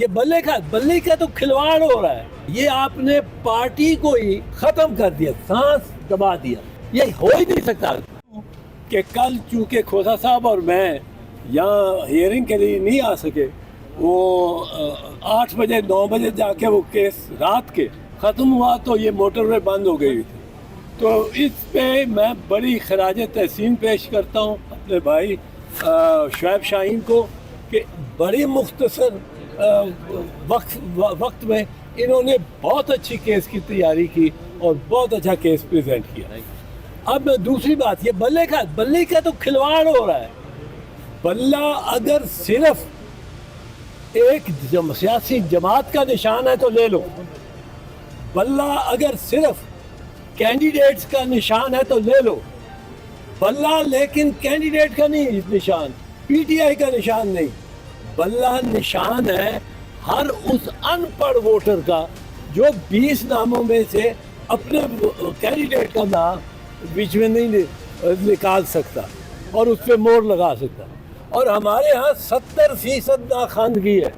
یہ بلے کا تو کھلواڑ ہو رہا ہے. یہ آپ نے پارٹی کو ہی ختم کر دیا, سانس دبا دیا. یہ ہو ہی نہیں سکتا کہ کل چونکہ کھوسا صاحب اور میں یہاں ہیئرنگ کے لیے نہیں آ سکے, وہ 8 بجے 9 بجے جا کے وہ کیس رات کے ختم ہوا تو یہ موٹر وے بند ہو گئی تھی. تو اس پہ میں بڑی خراج تحسین پیش کرتا ہوں اپنے بھائی شعیب شاہین کو کہ بڑی مختصر وقت میں انہوں نے بہت اچھی کیس کی تیاری کی اور بہت اچھا کیس پریزنٹ کیا. اب دوسری بات, یہ بلے کا تو کھلواڑ ہو رہا ہے. بلہ اگر صرف ایک سیاسی جماعت کا نشان ہے تو لے لو, بلہ اگر صرف کینڈیڈیٹس کا نشان ہے تو لے لو, بلہ لیکن کینڈیڈیٹ کا نہیں نشان, پی ٹی آئی کا نشان نہیں. بلہ نشان ہے ہر اس ان پڑھ ووٹر کا جو 20 ناموں میں سے اپنے کینڈیڈیٹ کا نام بیچ میں نہیں نکال سکتا اور اس پہ مور لگا سکتا. اور ہمارے ہاں 70% ناخواندگی ہے.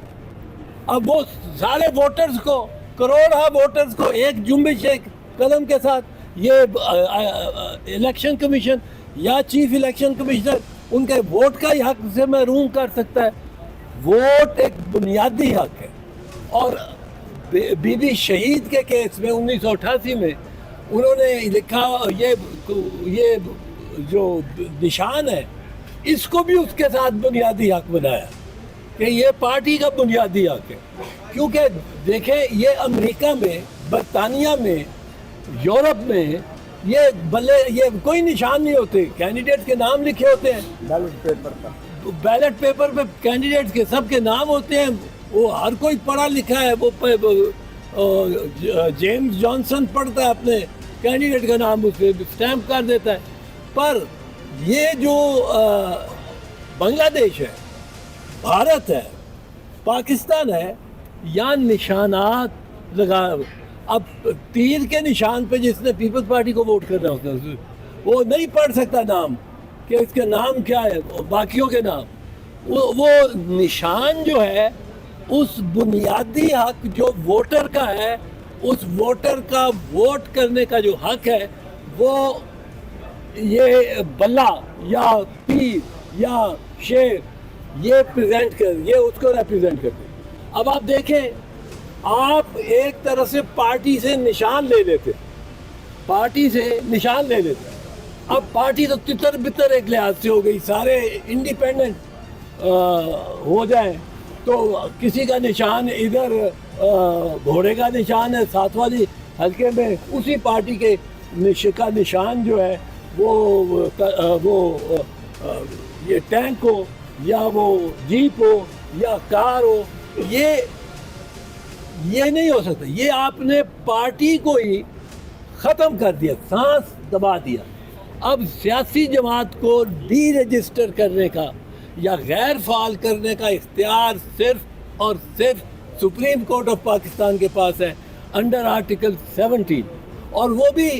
اب وہ سارے ووٹرز کو, کروڑہ ووٹرز کو ایک جنبش ایک قدم کے ساتھ یہ الیکشن کمیشن یا چیف الیکشن کمشنر ان کے ووٹ کا ہی حق سے محروم کر سکتا ہے. ووٹ ایک بنیادی حق ہے. اور بی بی شہید کے کیس میں 1988 میں انہوں نے لکھا یہ جو نشان ہے اس کو بھی اس کے ساتھ بنیادی حق بنایا کہ یہ پارٹی کا بنیادی حق ہے. کیونکہ دیکھیں یہ امریکہ میں, برطانیہ میں, یورپ میں یہ کوئی نشان نہیں ہوتے, کینڈیڈیٹ کے نام لکھے ہوتے ہیں بیلٹ پیپر پہ کینڈیڈیٹ کے سب کے نام ہوتے ہیں. وہ ہر کوئی پڑھا لکھا ہے, وہ جیمز جانسن پڑھتا ہے اپنے کینڈیڈیٹ کا نام اس پہ اسٹیمپ کر دیتا ہے. پر یہ جو بنگلہ دیش ہے, بھارت ہے, پاکستان ہے, یا نشانات لگا. اب تیر کے نشان پہ جس نے پیپلز پارٹی کو ووٹ کرنا ہوتا ہے وہ نہیں پڑھ سکتا نام کہ اس کے نام کیا ہے, باقیوں کے نام. وہ نشان جو ہے اس بنیادی حق جو ووٹر کا ہے, اس ووٹر کا ووٹ کرنے کا جو حق ہے, وہ یہ بلہ یا تیر یا شیر یہ پریزنٹ یہ اس کو ریپریزنٹ کرتے. اب آپ دیکھیں, آپ ایک طرح سے پارٹی سے نشان لے لیتے, اب پارٹی تو تتر بتر ایک لحاظ سے ہو گئی, سارے انڈیپینڈنٹ ہو جائیں تو کسی کا نشان ادھر گھوڑے کا نشان ہے ساتھ والی حلقے میں, اسی پارٹی کے کا نشان جو ہے وہ یہ ٹینک ہو یا وہ جیپ ہو یا کار ہو. یہ نہیں ہو سکتا. یہ آپ نے پارٹی کو ہی ختم کر دیا, سانس دبا دیا. اب سیاسی جماعت کو ڈی رجسٹر کرنے کا یا غیر فعال کرنے کا اختیار صرف اور صرف سپریم کورٹ آف پاکستان کے پاس ہے انڈر آرٹیکل 17, اور وہ بھی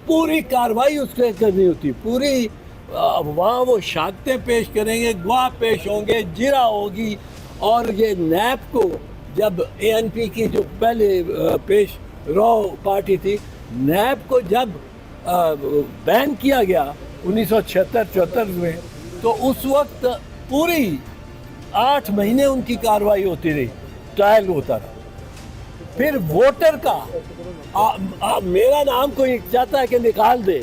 پوری کاروائی اس پہ کرنی ہوتی, پوری وہاں وہ شہادتیں پیش کریں گے, گواہ پیش ہوں گے, جرا ہوگی. اور یہ نیب کو جب اے این پی کی جو پہلے پیش رو پارٹی تھی, نیب کو جب بین کیا گیا 1976-74 میں, تو اس وقت پوری 8 مہینے ان کی کاروائی ہوتی رہی, ٹرائل ہوتا رہا. پھر ووٹر کا میرا نام کوئی چاہتا ہے کہ نکال دے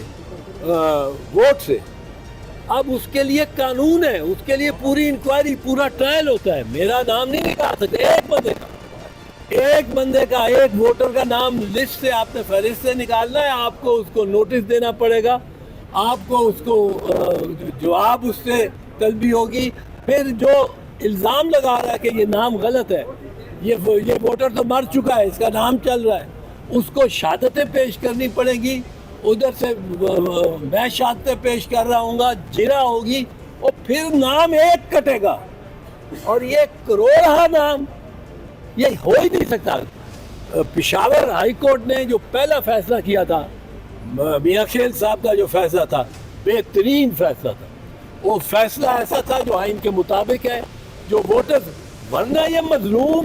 ووٹ سے, اب اس کے لیے قانون ہے, اس کے لیے پوری انکوائری, پورا ٹرائل ہوتا ہے. میرا نام نہیں نکال سکتے ایک بندے کا ایک ووٹر کا نام لسٹ سے آپ نے فہرست سے نکالنا ہے, آپ کو اس کو نوٹس دینا پڑے گا, آپ کو اس کو جواب اس سے طلبی ہوگی. پھر جو الزام لگا رہا ہے کہ یہ نام غلط ہے, یہ ووٹر تو مر چکا ہے, اس کا نام چل رہا ہے, اس کو شہادتیں پیش کرنی پڑے گی. ادھر سے میں شہادتیں پیش کر رہا ہوں گا, جرا ہوگی, اور پھر نام ایک کٹے گا. اور یہ کروڑہ نام, یہ ہو ہی نہیں سکتا. پشاور ہائی کورٹ نے جو پہلا فیصلہ کیا تھا, میاں خیل صاحب کا جو فیصلہ تھا, بہترین فیصلہ تھا. وہ فیصلہ ایسا تھا جو آئین کے مطابق ہے, جو ووٹر ورنہ یہ مظلوم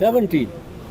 17,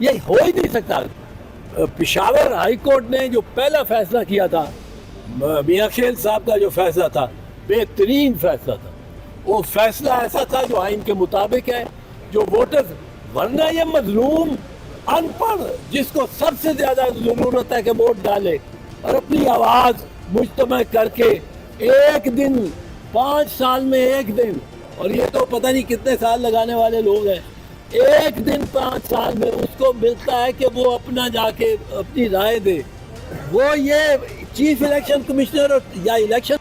یہ ہو ہی نہیں سکتا. پشاور ہائی کورٹ نے جو پہلا فیصلہ کیا تھا، میاں خیل صاحب کا جو فیصلہ تھا، بہترین فیصلہ تھا. وہ فیصلہ ایسا تھا جو آئین کے مطابق ہے، جو ووٹر، ورنہ یہ مظلوم ان پڑھ جس کو سب سے زیادہ ضرورت ہے کہ ووٹ ڈالے اور اپنی آواز مجتمع کر کے ایک دن، 5 سال میں ایک دن، اور یہ تو پتہ نہیں کتنے سال لگانے والے لوگ ہیں، ایک دن 5 سال میں اس کو ملتا ہے کہ وہ اپنا جا کے اپنی رائے دے. وہ یہ چیف الیکشن کمشنر یا الیکشن